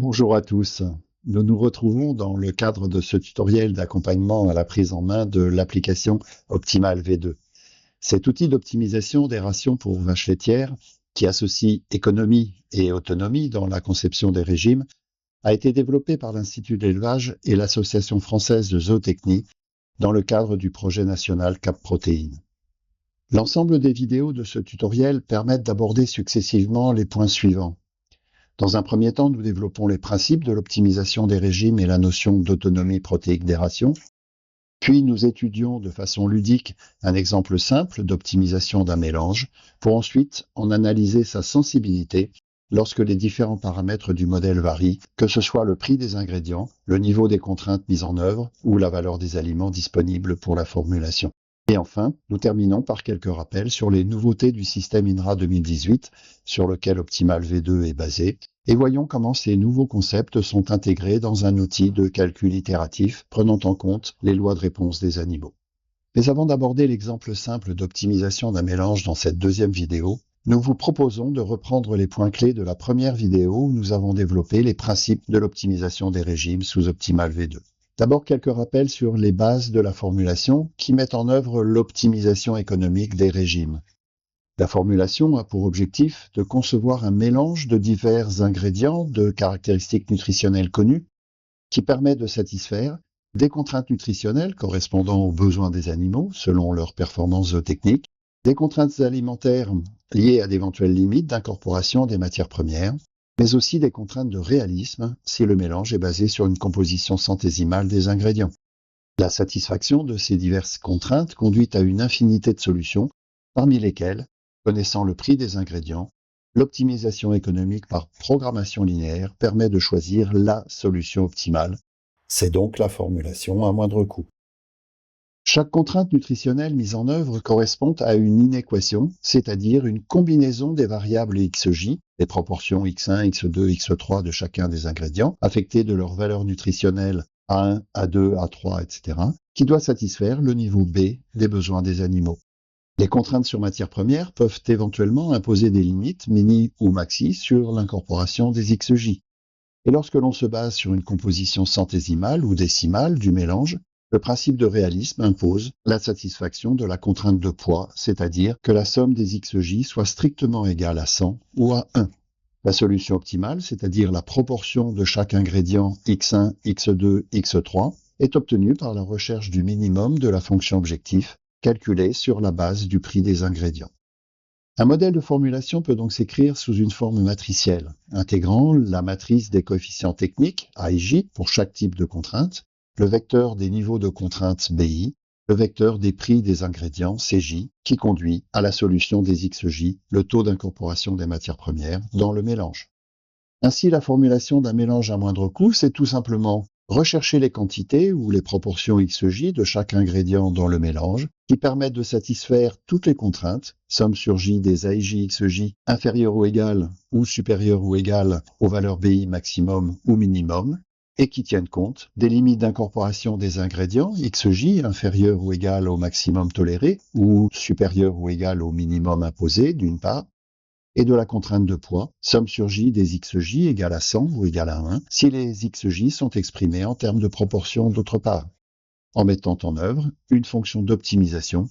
Bonjour à tous. Nous nous retrouvons dans le cadre de ce tutoriel d'accompagnement à la prise en main de l'application Optimal V2. Cet outil d'optimisation des rations pour vaches laitières, qui associe économie et autonomie dans la conception des régimes, a été développé par l'Institut d'élevage et l'Association française de zootechnie dans le cadre du projet national Cap Protéines. L'ensemble des vidéos de ce tutoriel permettent d'aborder successivement les points suivants. Dans un premier temps, nous développons les principes de l'optimisation des régimes et la notion d'autonomie protéique des rations. Puis nous étudions de façon ludique un exemple simple d'optimisation d'un mélange, pour ensuite en analyser sa sensibilité lorsque les différents paramètres du modèle varient, que ce soit le prix des ingrédients, le niveau des contraintes mises en œuvre ou la valeur des aliments disponibles pour la formulation. Et enfin, nous terminons par quelques rappels sur les nouveautés du système INRA 2018, sur lequel Optimal V2 est basé, et voyons comment ces nouveaux concepts sont intégrés dans un outil de calcul itératif prenant en compte les lois de réponse des animaux. Mais avant d'aborder l'exemple simple d'optimisation d'un mélange dans cette deuxième vidéo, nous vous proposons de reprendre les points clés de la première vidéo où nous avons développé les principes de l'optimisation des régimes sous Optimal V2. D'abord, quelques rappels sur les bases de la formulation qui mettent en œuvre l'optimisation économique des régimes. La formulation a pour objectif de concevoir un mélange de divers ingrédients de caractéristiques nutritionnelles connues qui permet de satisfaire des contraintes nutritionnelles correspondant aux besoins des animaux selon leurs performances zootechniques, des contraintes alimentaires liées à d'éventuelles limites d'incorporation des matières premières, mais aussi des contraintes de réalisme si le mélange est basé sur une composition centésimale des ingrédients. La satisfaction de ces diverses contraintes conduit à une infinité de solutions, parmi lesquelles, connaissant le prix des ingrédients, l'optimisation économique par programmation linéaire permet de choisir la solution optimale. C'est donc la formulation à moindre coût. Chaque contrainte nutritionnelle mise en œuvre correspond à une inéquation, c'est-à-dire une combinaison des variables XJ, les proportions X1, X2, X3 de chacun des ingrédients, affectés de leur valeur nutritionnelle A1, A2, A3, etc., qui doit satisfaire le niveau B des besoins des animaux. Les contraintes sur matières premières peuvent éventuellement imposer des limites, mini ou maxi, sur l'incorporation des XJ. Et lorsque l'on se base sur une composition centésimale ou décimale du mélange, le principe de réalisme impose la satisfaction de la contrainte de poids, c'est-à-dire que la somme des XJ soit strictement égale à 100 ou à 1. La solution optimale, c'est-à-dire la proportion de chaque ingrédient X1, X2, X3, est obtenue par la recherche du minimum de la fonction objectif, calculée sur la base du prix des ingrédients. Un modèle de formulation peut donc s'écrire sous une forme matricielle, intégrant la matrice des coefficients techniques, AIJ, pour chaque type de contrainte, le vecteur des niveaux de contrainte BI, le vecteur des prix des ingrédients CJ, qui conduit à la solution des XJ, le taux d'incorporation des matières premières, dans le mélange. Ainsi, la formulation d'un mélange à moindre coût, c'est tout simplement rechercher les quantités ou les proportions XJ de chaque ingrédient dans le mélange, qui permettent de satisfaire toutes les contraintes, somme sur J des AIJ XJ inférieures ou égales ou supérieures ou égales aux valeurs BI maximum ou minimum, et qui tiennent compte des limites d'incorporation des ingrédients XJ inférieures ou égales au maximum toléré ou supérieures ou égales au minimum imposé d'une part, et de la contrainte de poids, somme sur J des XJ égale à 100 ou égale à 1, si les XJ sont exprimés en termes de proportion d'autre part, en mettant en œuvre une fonction d'optimisation,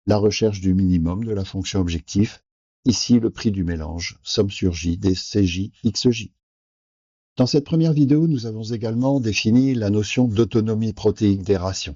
la recherche du minimum de la fonction objectif, ici le prix du mélange, somme sur J des CJ XJ. Dans cette première vidéo, nous avons également défini la notion d'autonomie protéique des rations.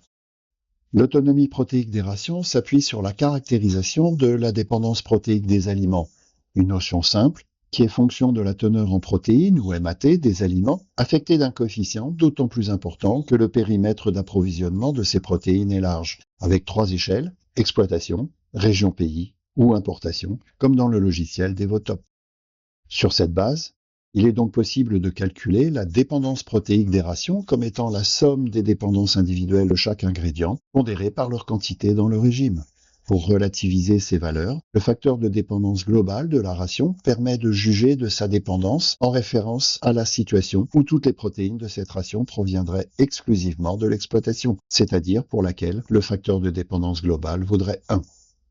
L'autonomie protéique des rations s'appuie sur la caractérisation de la dépendance protéique des aliments, une notion simple qui est fonction de la teneur en protéines ou MAT des aliments affectés d'un coefficient d'autant plus important que le périmètre d'approvisionnement de ces protéines est large, avec 3 échelles, exploitation, région pays ou importation, comme dans le logiciel d'Evotop. Sur cette base, il est donc possible de calculer la dépendance protéique des rations comme étant la somme des dépendances individuelles de chaque ingrédient, pondérées par leur quantité dans le régime. Pour relativiser ces valeurs, le facteur de dépendance globale de la ration permet de juger de sa dépendance en référence à la situation où toutes les protéines de cette ration proviendraient exclusivement de l'exploitation, c'est-à-dire pour laquelle le facteur de dépendance globale vaudrait 1.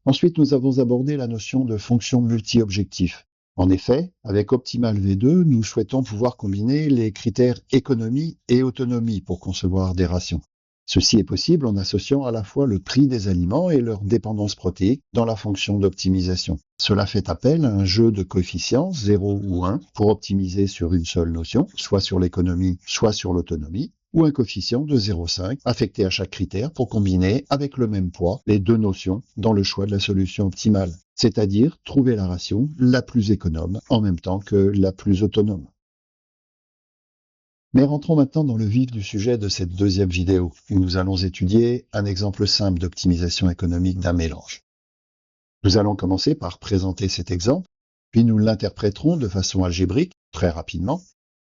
Ensuite, nous avons abordé la notion de fonction multi-objectif. En effet, avec Optimal V2, nous souhaitons pouvoir combiner les critères économie et autonomie pour concevoir des rations. Ceci est possible en associant à la fois le prix des aliments et leur dépendance protéique dans la fonction d'optimisation. Cela fait appel à un jeu de coefficients 0 ou 1 pour optimiser sur une seule notion, soit sur l'économie, soit sur l'autonomie, ou un coefficient de 0,5 affecté à chaque critère pour combiner avec le même poids les deux notions dans le choix de la solution optimale, c'est-à-dire trouver la ration la plus économe en même temps que la plus autonome. Mais rentrons maintenant dans le vif du sujet de cette deuxième vidéo, où nous allons étudier un exemple simple d'optimisation économique d'un mélange. Nous allons commencer par présenter cet exemple, puis nous l'interpréterons de façon algébrique, très rapidement,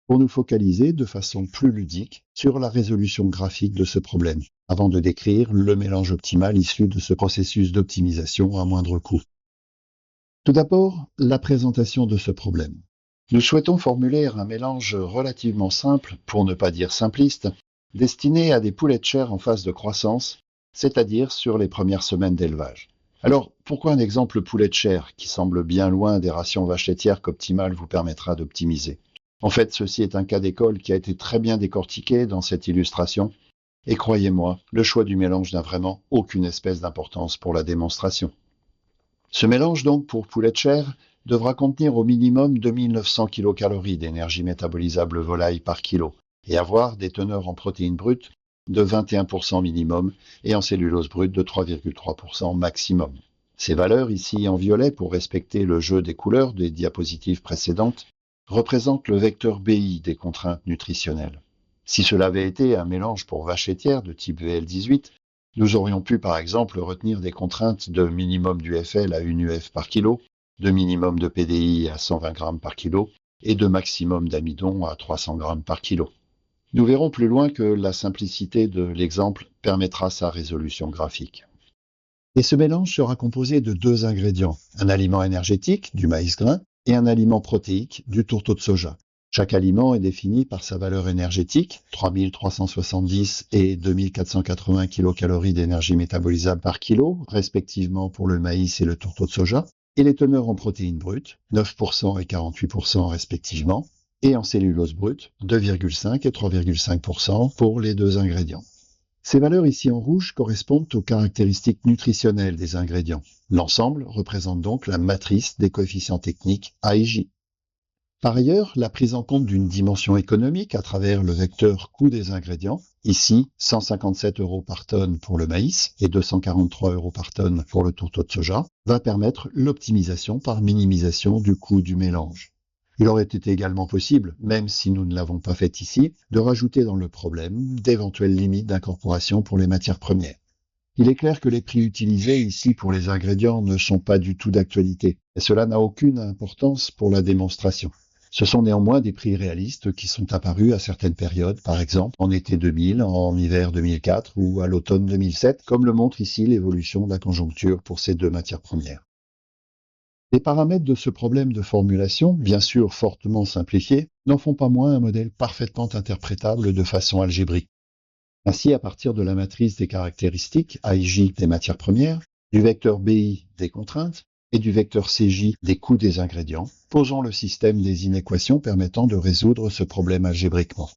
pour nous focaliser de façon plus ludique sur la résolution graphique de ce problème, avant de décrire le mélange optimal issu de ce processus d'optimisation à moindre coût. Tout d'abord, la présentation de ce problème. Nous souhaitons formuler un mélange relativement simple, pour ne pas dire simpliste, destiné à des poulets de chair en phase de croissance, c'est-à-dire sur les premières semaines d'élevage. Alors, pourquoi un exemple poulet de chair qui semble bien loin des rations vaches laitières qu'Optimal vous permettra d'optimiser? En fait, ceci est un cas d'école qui a été très bien décortiqué dans cette illustration, et croyez-moi, le choix du mélange n'a vraiment aucune espèce d'importance pour la démonstration. Ce mélange donc pour poulet de chair devra contenir au minimum 2900 kcal d'énergie métabolisable volaille par kilo et avoir des teneurs en protéines brutes de 21% minimum et en cellulose brute de 3,3% maximum. Ces valeurs, ici en violet pour respecter le jeu des couleurs des diapositives précédentes, représentent le vecteur BI des contraintes nutritionnelles. Si cela avait été un mélange pour vaches laitières de type VL18, nous aurions pu par exemple retenir des contraintes de minimum d'UFL à 1 UF par kilo, de minimum de PDI à 120 grammes par kilo et de maximum d'amidon à 300 grammes par kilo. Nous verrons plus loin que la simplicité de l'exemple permettra sa résolution graphique. Et ce mélange sera composé de deux ingrédients, un aliment énergétique, du maïs grain, et un aliment protéique, du tourteau de soja. Chaque aliment est défini par sa valeur énergétique, 3370 et 2480 kcal d'énergie métabolisable par kilo, respectivement pour le maïs et le tourteau de soja, et les teneurs en protéines brutes, 9% et 48% respectivement, et en cellulose brute, 2,5 et 3,5% pour les deux ingrédients. Ces valeurs ici en rouge correspondent aux caractéristiques nutritionnelles des ingrédients. L'ensemble représente donc la matrice des coefficients techniques A et J. Par ailleurs, la prise en compte d'une dimension économique à travers le vecteur coût des ingrédients, ici 157 € par tonne pour le maïs et 243 € par tonne pour le tourteau de soja, va permettre l'optimisation par minimisation du coût du mélange. Il aurait été également possible, même si nous ne l'avons pas fait ici, de rajouter dans le problème d'éventuelles limites d'incorporation pour les matières premières. Il est clair que les prix utilisés ici pour les ingrédients ne sont pas du tout d'actualité, et cela n'a aucune importance pour la démonstration. Ce sont néanmoins des prix réalistes qui sont apparus à certaines périodes, par exemple en été 2000, en hiver 2004 ou à l'automne 2007, comme le montre ici l'évolution de la conjoncture pour ces deux matières premières. Les paramètres de ce problème de formulation, bien sûr fortement simplifiés, n'en font pas moins un modèle parfaitement interprétable de façon algébrique. Ainsi, à partir de la matrice des caractéristiques AIJ des matières premières, du vecteur BI des contraintes et du vecteur CJ des coûts des ingrédients, posons le système des inéquations permettant de résoudre ce problème algébriquement.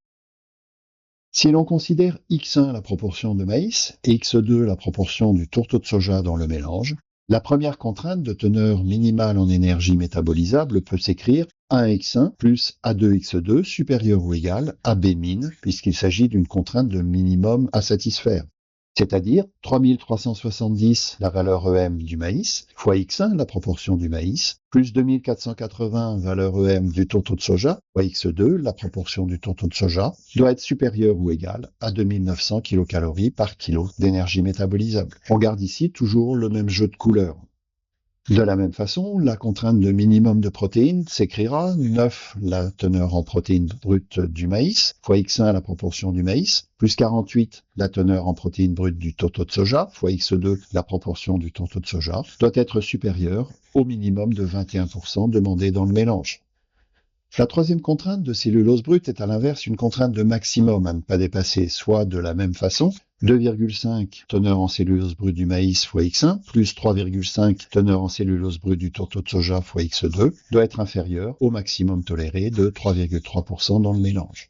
Si l'on considère X1 la proportion de maïs et X2 la proportion du tourteau de soja dans le mélange, la première contrainte de teneur minimale en énergie métabolisable peut s'écrire A1x1 plus A2x2 supérieur ou égal à B min, puisqu'il s'agit d'une contrainte de minimum à satisfaire. C'est-à-dire 3370 la valeur EM du maïs, fois X1 la proportion du maïs, plus 2480 valeur EM du tourteau de soja, fois X2 la proportion du tourteau de soja, doit être supérieur ou égal à 2900 kcal par kilo d'énergie métabolisable. On garde ici toujours le même jeu de couleurs. De la même façon, la contrainte de minimum de protéines s'écrira 9 la teneur en protéines brutes du maïs, fois X1 la proportion du maïs, plus 48 la teneur en protéines brutes du tourteau de soja, fois X2 la proportion du tourteau de soja, doit être supérieure au minimum de 21% demandé dans le mélange. La troisième contrainte de cellulose brute est à l'inverse une contrainte de maximum à ne pas dépasser, soit de la même façon, 2,5 teneur en cellulose brute du maïs fois X1 plus 3,5 teneur en cellulose brute du tourteau de soja fois X2 doit être inférieur au maximum toléré de 3,3% dans le mélange.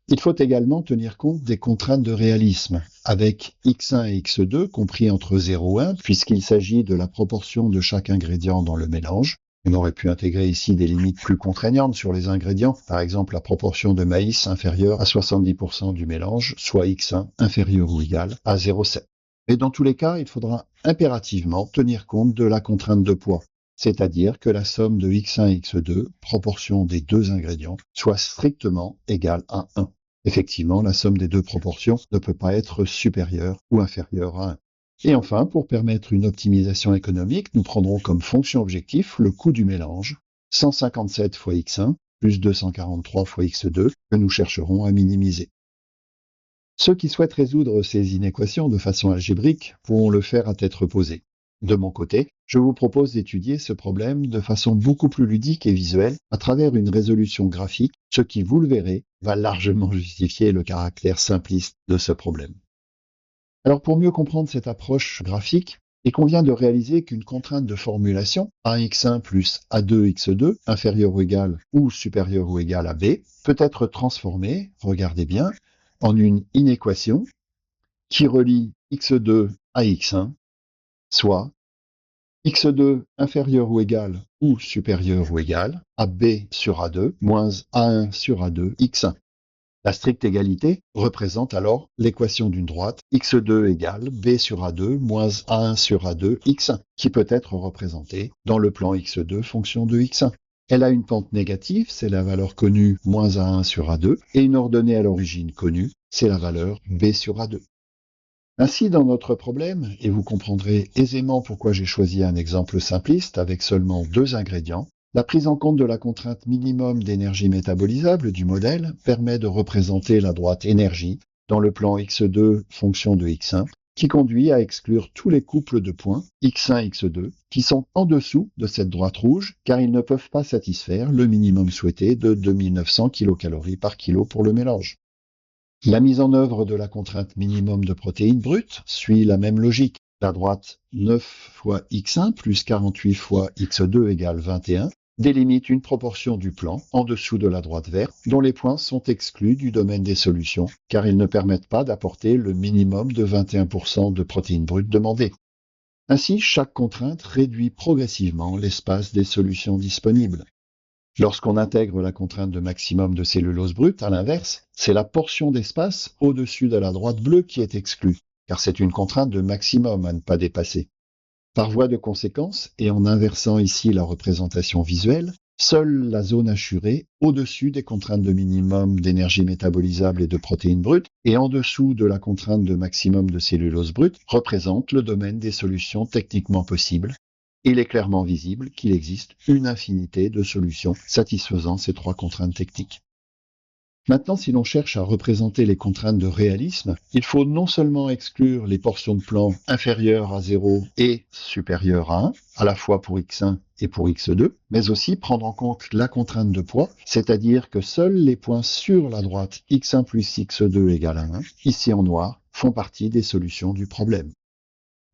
Il faut également tenir compte des contraintes de réalisme, avec X1 et X2 compris entre 0 et 1, puisqu'il s'agit de la proportion de chaque ingrédient dans le mélange. On aurait pu intégrer ici des limites plus contraignantes sur les ingrédients, par exemple la proportion de maïs inférieure à 70% du mélange, soit X1 inférieur ou égal à 0,7. Mais dans tous les cas, il faudra impérativement tenir compte de la contrainte de poids, c'est-à-dire que la somme de X1 et X2, proportion des deux ingrédients, soit strictement égale à 1. Effectivement, la somme des deux proportions ne peut pas être supérieure ou inférieure à 1. Et enfin, pour permettre une optimisation économique, nous prendrons comme fonction objectif le coût du mélange, 157 fois X1 plus 243 fois X2, que nous chercherons à minimiser. Ceux qui souhaitent résoudre ces inéquations de façon algébrique pourront le faire à tête reposée. De mon côté, je vous propose d'étudier ce problème de façon beaucoup plus ludique et visuelle à travers une résolution graphique, ce qui, vous le verrez, va largement justifier le caractère simpliste de ce problème. Alors pour mieux comprendre cette approche graphique, il convient de réaliser qu'une contrainte de formulation, AX1 plus A2X2 inférieur ou égal ou supérieur ou égal à B, peut être transformée, regardez bien, en une inéquation qui relie X2 à X1, soit X2 inférieur ou égal ou supérieur ou égal à B sur A2 moins A1 sur A2 X1. La stricte égalité représente alors l'équation d'une droite X2 égale B sur A2 moins A1 sur A2 X1, qui peut être représentée dans le plan X2 fonction de X1. Elle a une pente négative, c'est la valeur connue moins A1 sur A2, et une ordonnée à l'origine connue, c'est la valeur B sur A2. Ainsi, dans notre problème, et vous comprendrez aisément pourquoi j'ai choisi un exemple simpliste avec seulement deux ingrédients, la prise en compte de la contrainte minimum d'énergie métabolisable du modèle permet de représenter la droite énergie dans le plan X2 fonction de X1, qui conduit à exclure tous les couples de points X1 X2 qui sont en dessous de cette droite rouge car ils ne peuvent pas satisfaire le minimum souhaité de 2900 kcal par kilo pour le mélange. La mise en œuvre de la contrainte minimum de protéines brutes suit la même logique. La droite 9 fois x1 plus 48 fois x2 égale 21 délimite une proportion du plan en dessous de la droite verte dont les points sont exclus du domaine des solutions car ils ne permettent pas d'apporter le minimum de 21% de protéines brutes demandées. Ainsi, chaque contrainte réduit progressivement l'espace des solutions disponibles. Lorsqu'on intègre la contrainte de maximum de cellulose brute, à l'inverse, c'est la portion d'espace au-dessus de la droite bleue qui est exclue, car c'est une contrainte de maximum à ne pas dépasser. Par voie de conséquence, et en inversant ici la représentation visuelle, seule la zone hachurée, au-dessus des contraintes de minimum d'énergie métabolisable et de protéines brutes, et en dessous de la contrainte de maximum de cellulose brute, représente le domaine des solutions techniquement possibles. Il est clairement visible qu'il existe une infinité de solutions satisfaisant ces trois contraintes techniques. Maintenant, si l'on cherche à représenter les contraintes de réalisme, il faut non seulement exclure les portions de plan inférieures à 0 et supérieures à 1, à la fois pour x1 et pour x2, mais aussi prendre en compte la contrainte de poids, c'est-à-dire que seuls les points sur la droite x1 plus x2 égale à 1, ici en noir, font partie des solutions du problème.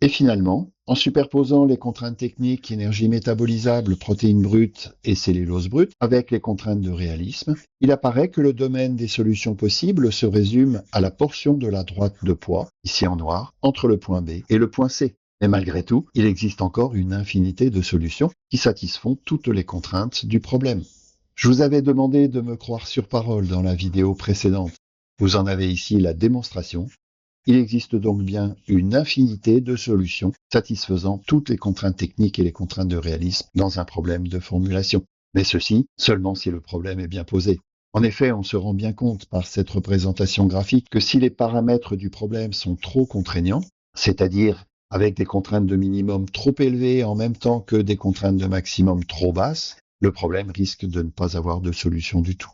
Et finalement, en superposant les contraintes techniques énergie métabolisable, protéines brutes et cellulose brute avec les contraintes de réalisme, il apparaît que le domaine des solutions possibles se résume à la portion de la droite de poids, ici en noir, entre le point B et le point C. Mais malgré tout, il existe encore une infinité de solutions qui satisfont toutes les contraintes du problème. Je vous avais demandé de me croire sur parole dans la vidéo précédente. Vous en avez ici la démonstration. Il existe donc bien une infinité de solutions satisfaisant toutes les contraintes techniques et les contraintes de réalisme dans un problème de formulation. Mais ceci seulement si le problème est bien posé. En effet, on se rend bien compte par cette représentation graphique que si les paramètres du problème sont trop contraignants, c'est-à-dire avec des contraintes de minimum trop élevées en même temps que des contraintes de maximum trop basses, le problème risque de ne pas avoir de solution du tout.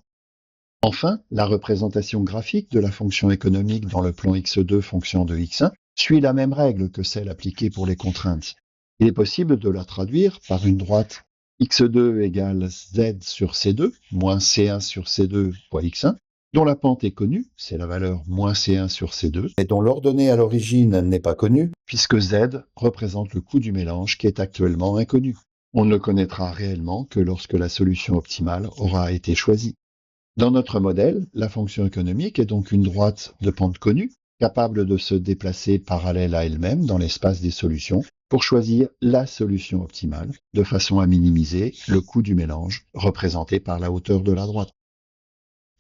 Enfin, la représentation graphique de la fonction économique dans le plan x2 fonction de x1 suit la même règle que celle appliquée pour les contraintes. Il est possible de la traduire par une droite x2 égale z sur c2 moins c1 sur c2 fois x1 dont la pente est connue, c'est la valeur moins C1 sur C2, et dont l'ordonnée à l'origine n'est pas connue, puisque Z représente le coût du mélange qui est actuellement inconnu. On ne le connaîtra réellement que lorsque la solution optimale aura été choisie. Dans notre modèle, la fonction économique est donc une droite de pente connue, capable de se déplacer parallèle à elle-même dans l'espace des solutions pour choisir la solution optimale, de façon à minimiser le coût du mélange représenté par la hauteur de la droite.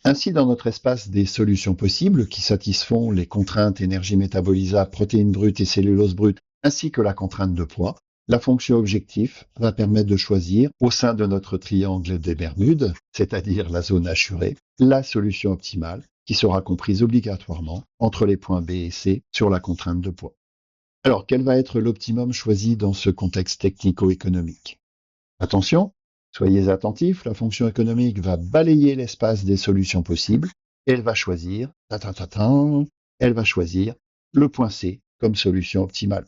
Ainsi, dans notre espace des solutions possibles qui satisfont les contraintes énergie métabolisable, protéines brutes et cellulose brute, ainsi que la contrainte de poids, la fonction objectif va permettre de choisir, au sein de notre triangle des Bermudes, c'est-à-dire la zone assurée, la solution optimale qui sera comprise obligatoirement entre les points B et C sur la contrainte de poids. Alors, quel va être l'optimum choisi dans ce contexte technico-économique? Attention, soyez attentifs, la fonction économique va balayer l'espace des solutions possibles et elle va choisir, elle va choisir le point C comme solution optimale.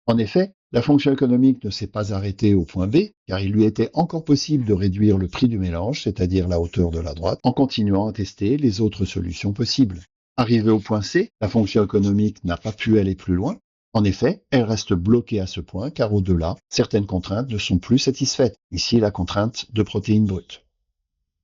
En effet, la fonction économique ne s'est pas arrêtée au point B, car il lui était encore possible de réduire le prix du mélange, c'est-à-dire la hauteur de la droite, en continuant à tester les autres solutions possibles. Arrivée au point C, la fonction économique n'a pas pu aller plus loin. En effet, elle reste bloquée à ce point, car au-delà, certaines contraintes ne sont plus satisfaites. Ici, la contrainte de protéines brutes.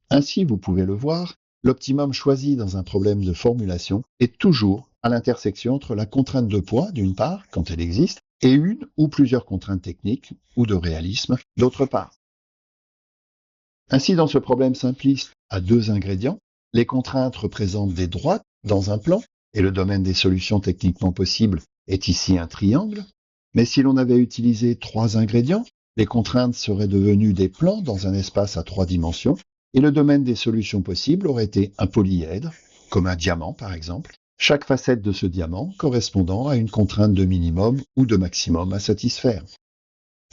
Ainsi, vous pouvez le voir, l'optimum choisi dans un problème de formulation est toujours à l'intersection entre la contrainte de poids, d'une part, quand elle existe, et une ou plusieurs contraintes techniques ou de réalisme, d'autre part. Ainsi, dans ce problème simpliste à 2 ingrédients, les contraintes représentent des droites dans un plan, et le domaine des solutions techniquement possibles est ici un triangle. Mais si l'on avait utilisé 3 ingrédients, les contraintes seraient devenues des plans dans un espace à 3 dimensions, et le domaine des solutions possibles aurait été un polyèdre, comme un diamant par exemple, chaque facette de ce diamant correspondant à une contrainte de minimum ou de maximum à satisfaire.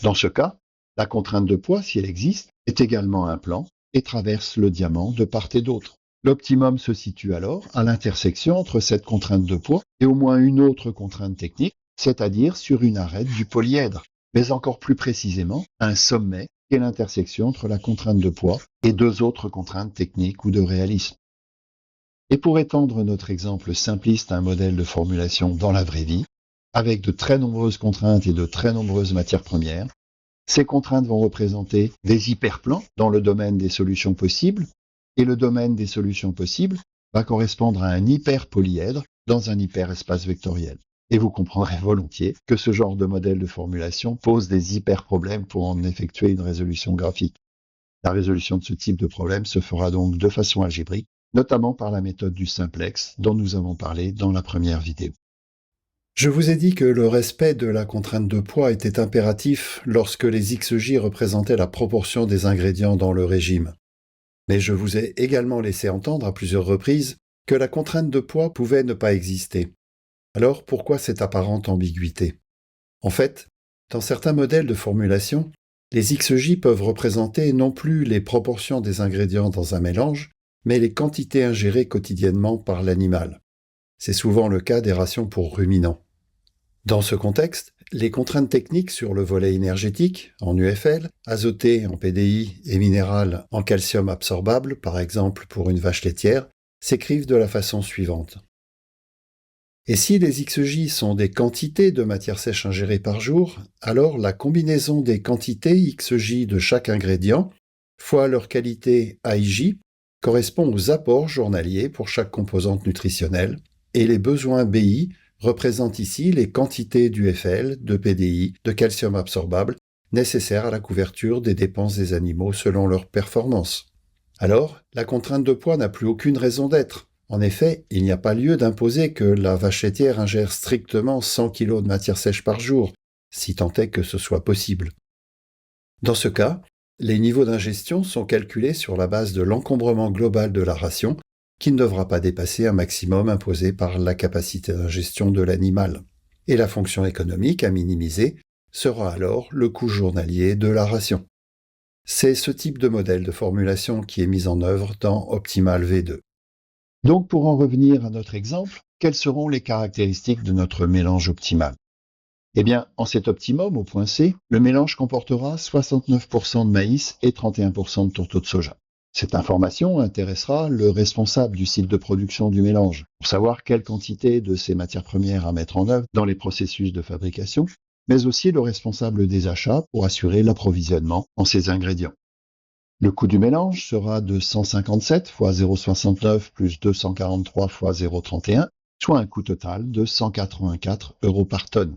Dans ce cas, la contrainte de poids, si elle existe, est également un plan et traverse le diamant de part et d'autre. L'optimum se situe alors à l'intersection entre cette contrainte de poids et au moins une autre contrainte technique, c'est-à-dire sur une arête du polyèdre, mais encore plus précisément un sommet qui est l'intersection entre la contrainte de poids et 2 autres contraintes techniques ou de réalisme. Et pour étendre notre exemple simpliste à un modèle de formulation dans la vraie vie, avec de très nombreuses contraintes et de très nombreuses matières premières, ces contraintes vont représenter des hyperplans dans le domaine des solutions possibles, et le domaine des solutions possibles va correspondre à un hyperpolyèdre dans un hyperespace vectoriel. Et vous comprendrez volontiers que ce genre de modèle de formulation pose des hyperproblèmes pour en effectuer une résolution graphique. La résolution de ce type de problème se fera donc de façon algébrique, notamment par la méthode du simplex dont nous avons parlé dans la première vidéo. Je vous ai dit que le respect de la contrainte de poids était impératif lorsque les XJ représentaient la proportion des ingrédients dans le régime. Mais je vous ai également laissé entendre à plusieurs reprises que la contrainte de poids pouvait ne pas exister. Alors pourquoi cette apparente ambiguïté? En fait, dans certains modèles de formulation, les XJ peuvent représenter non plus les proportions des ingrédients dans un mélange, mais les quantités ingérées quotidiennement par l'animal. C'est souvent le cas des rations pour ruminants. Dans ce contexte, les contraintes techniques sur le volet énergétique, en UFL, azoté en PDI et minéral en calcium absorbable, par exemple pour une vache laitière, s'écrivent de la façon suivante. Et si les XJ sont des quantités de matière sèche ingérées par jour, alors la combinaison des quantités XJ de chaque ingrédient, fois leur qualité AIJ, correspond aux apports journaliers pour chaque composante nutritionnelle, et les besoins BI représentent ici les quantités d'UFL, de PDI, de calcium absorbable nécessaires à la couverture des dépenses des animaux selon leur performance. Alors, la contrainte de poids n'a plus aucune raison d'être. En effet, il n'y a pas lieu d'imposer que la vache laitière ingère strictement 100 kg de matière sèche par jour, si tant est que ce soit possible. Dans ce cas, les niveaux d'ingestion sont calculés sur la base de l'encombrement global de la ration, qui ne devra pas dépasser un maximum imposé par la capacité d'ingestion de l'animal. Et la fonction économique à minimiser sera alors le coût journalier de la ration. C'est ce type de modèle de formulation qui est mis en œuvre dans Optimal V2. Donc pour en revenir à notre exemple, quelles seront les caractéristiques de notre mélange optimal? Eh bien, en cet optimum, au point C, le mélange comportera 69% de maïs et 31% de tourteau de soja. Cette information intéressera le responsable du site de production du mélange pour savoir quelle quantité de ces matières premières à mettre en œuvre dans les processus de fabrication, mais aussi le responsable des achats pour assurer l'approvisionnement en ces ingrédients. Le coût du mélange sera de 157 fois 0,69 plus 243 fois 0,31, soit un coût total de 184 € par tonne.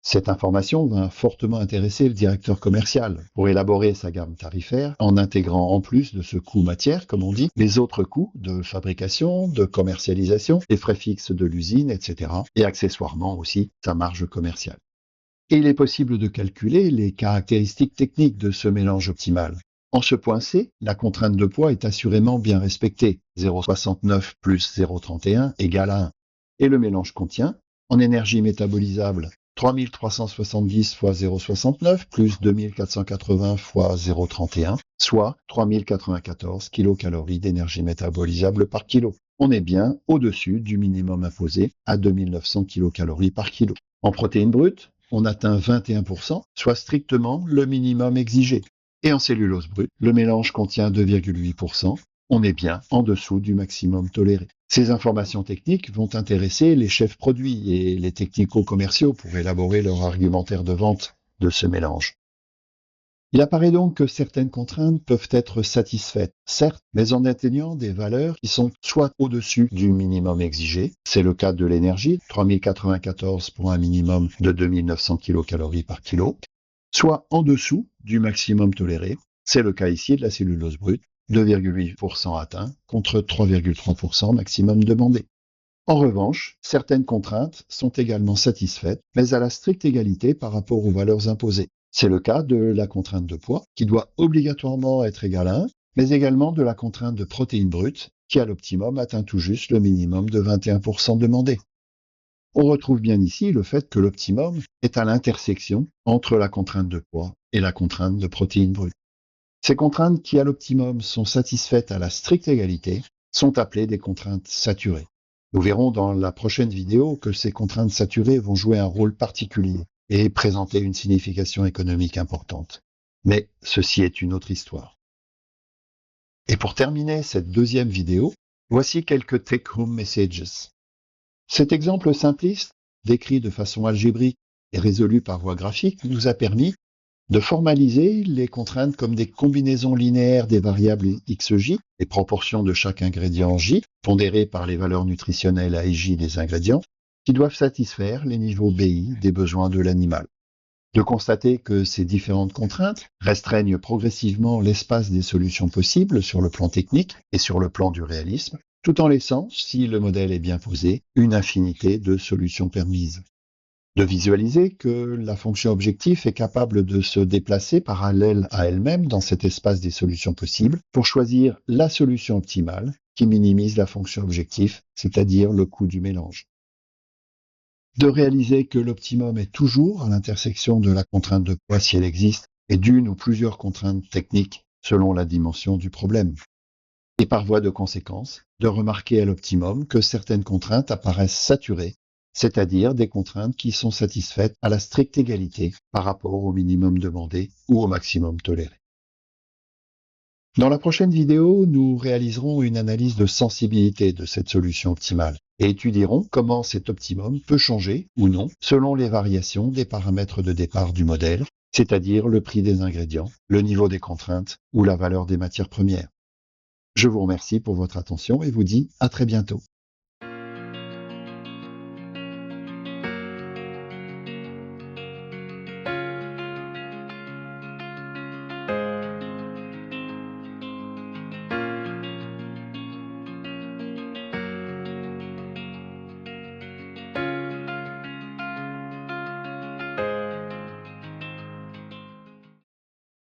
Cette information va fortement intéresser le directeur commercial pour élaborer sa gamme tarifaire en intégrant en plus de ce coût matière, comme on dit, les autres coûts de fabrication, de commercialisation, les frais fixes de l'usine, etc. et accessoirement aussi sa marge commerciale. Et il est possible de calculer les caractéristiques techniques de ce mélange optimal. En ce point C, la contrainte de poids est assurément bien respectée, 0,69 plus 0,31 égale à 1. Et le mélange contient, en énergie métabolisable, 3370 fois 0,69 plus 2480 fois 0,31, soit 3094 kcal d'énergie métabolisable par kilo. On est bien au-dessus du minimum imposé à 2900 kcal par kilo. En protéines brutes, on atteint 21%, soit strictement le minimum exigé. Et en cellulose brute, le mélange contient 2,8%. On est bien en dessous du maximum toléré. Ces informations techniques vont intéresser les chefs produits et les technico-commerciaux pour élaborer leur argumentaire de vente de ce mélange. Il apparaît donc que certaines contraintes peuvent être satisfaites, certes, mais en atteignant des valeurs qui sont soit au-dessus du minimum exigé, c'est le cas de l'énergie, 3094 pour un minimum de 2900 kcal par kilo, soit en dessous du maximum toléré, c'est le cas ici de la cellulose brute, 2,8% atteint contre 3,3% maximum demandé. En revanche, certaines contraintes sont également satisfaites, mais à la stricte égalité par rapport aux valeurs imposées. C'est le cas de la contrainte de poids, qui doit obligatoirement être égale à 1, mais également de la contrainte de protéines brutes, qui à l'optimum atteint tout juste le minimum de 21% demandé. On retrouve bien ici le fait que l'optimum est à l'intersection entre la contrainte de poids et la contrainte de protéines brutes. Ces contraintes qui, à l'optimum, sont satisfaites à la stricte égalité, sont appelées des contraintes saturées. Nous verrons dans la prochaine vidéo que ces contraintes saturées vont jouer un rôle particulier et présenter une signification économique importante. Mais ceci est une autre histoire. Et pour terminer cette deuxième vidéo, voici quelques take-home messages. Cet exemple simpliste, décrit de façon algébrique et résolu par voie graphique, nous a permis de formaliser les contraintes comme des combinaisons linéaires des variables xj, les proportions de chaque ingrédient j, pondérées par les valeurs nutritionnelles à j des ingrédients, qui doivent satisfaire les niveaux BI des besoins de l'animal. De constater que ces différentes contraintes restreignent progressivement l'espace des solutions possibles sur le plan technique et sur le plan du réalisme, tout en laissant, si le modèle est bien posé, une infinité de solutions permises. De visualiser que la fonction objectif est capable de se déplacer parallèle à elle-même dans cet espace des solutions possibles pour choisir la solution optimale qui minimise la fonction objectif, c'est-à-dire le coût du mélange. De réaliser que l'optimum est toujours à l'intersection de la contrainte de poids si elle existe et d'une ou plusieurs contraintes techniques selon la dimension du problème. Et par voie de conséquence, de remarquer à l'optimum que certaines contraintes apparaissent saturées, c'est-à-dire des contraintes qui sont satisfaites à la stricte égalité par rapport au minimum demandé ou au maximum toléré. Dans la prochaine vidéo, nous réaliserons une analyse de sensibilité de cette solution optimale et étudierons comment cet optimum peut changer ou non selon les variations des paramètres de départ du modèle, c'est-à-dire le prix des ingrédients, le niveau des contraintes ou la valeur des matières premières. Je vous remercie pour votre attention et vous dis à très bientôt.